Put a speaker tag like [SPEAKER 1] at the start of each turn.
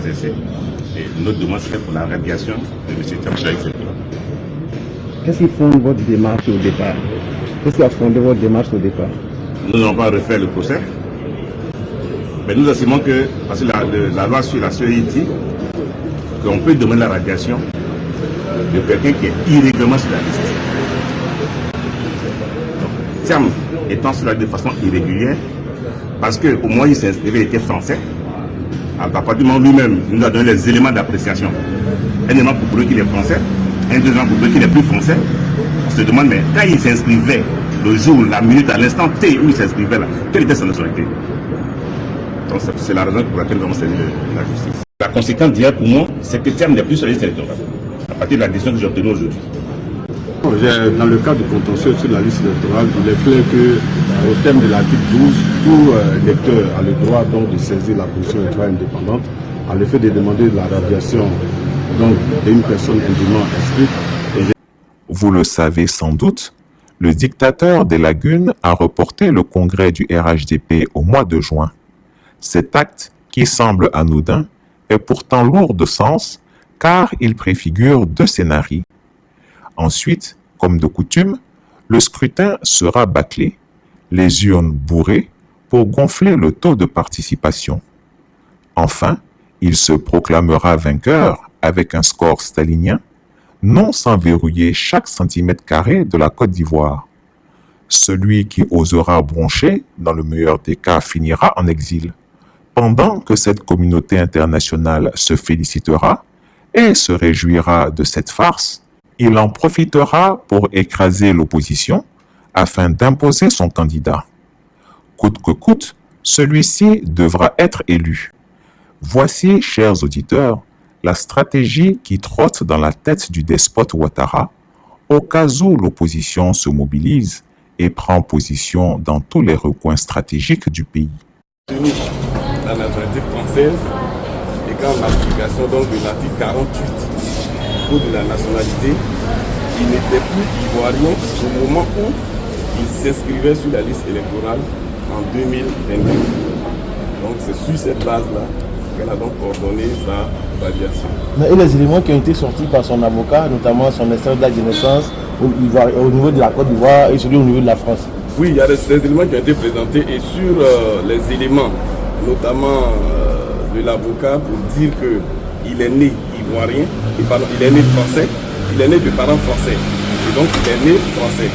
[SPEAKER 1] exercer. Et notre demande serait pour la radiation de M. Thiam Chaïk Sékoula.
[SPEAKER 2] Qu'est-ce qui fonde votre démarche au départ? Qu'est-ce qui a fondé votre démarche au départ?
[SPEAKER 1] Nous n'allons pas refaire le procès. Mais nous estimons que, parce que la loi sur la CEIT, qu'on peut demander la radiation de quelqu'un qui est irrégulièrement sur la liste. Thiam étant sur la liste de façon irrégulière, parce qu'au moins il s'inscrivait, il était français. À partir du moment où lui-même nous a donné les éléments d'appréciation, un élément pour prouver qu'il est français, un deuxième pour prouver qu'il n'est plus français, on se demande, mais quand il s'inscrivait, le jour, la minute, à l'instant T où il s'inscrivait là, quelle était sa nationalité? Donc c'est la raison pour laquelle nous avons saisi la justice. La conséquence d'hier pour moi, c'est que Thiam n'est plus sur la liste électorale, à partir de la décision que j'ai obtenue aujourd'hui.
[SPEAKER 3] Dans le cas du contentieux sur la liste électorale, il est clair que, au terme de l'article 12, tout électeur a le droit donc de saisir la commission électorale indépendante à l'effet de demander la radiation d'une personne indûment inscrite.
[SPEAKER 4] Vous le savez sans doute, le dictateur des lagunes a reporté le congrès du RHDP au mois de juin. Cet acte, qui semble anodin, est pourtant lourd de sens car il préfigure deux scénarios. Ensuite, comme de coutume, le scrutin sera bâclé, les urnes bourrées pour gonfler le taux de participation. Enfin, il se proclamera vainqueur avec un score stalinien, non sans verrouiller chaque centimètre carré de la Côte d'Ivoire. Celui qui osera broncher, dans le meilleur des cas, finira en exil, pendant que cette communauté internationale se félicitera et se réjouira de cette farce. Il en profitera pour écraser l'opposition afin d'imposer son candidat. Coûte que coûte, celui-ci devra être élu. Voici, chers auditeurs, la stratégie qui trotte dans la tête du despote Ouattara au cas où l'opposition se mobilise et prend position dans tous les recoins stratégiques du pays.
[SPEAKER 5] La nationalité française et quand l'application de l'article 48 de la nationalité, il n'était plus ivoirien au moment où il s'inscrivait sur la liste électorale en 2022. Donc c'est sur cette base-là qu'elle a donc ordonné sa radiation.
[SPEAKER 2] Et les éléments qui ont été sortis par son avocat, notamment son extrait d'acte de naissance au niveau de la Côte d'Ivoire et celui au niveau de la France?
[SPEAKER 5] Oui, il y a ces éléments qui ont été présentés et sur les éléments, notamment de l'avocat, pour dire qu'il est né ivoirien, il est né français, il est né de parents français, et donc il est né français.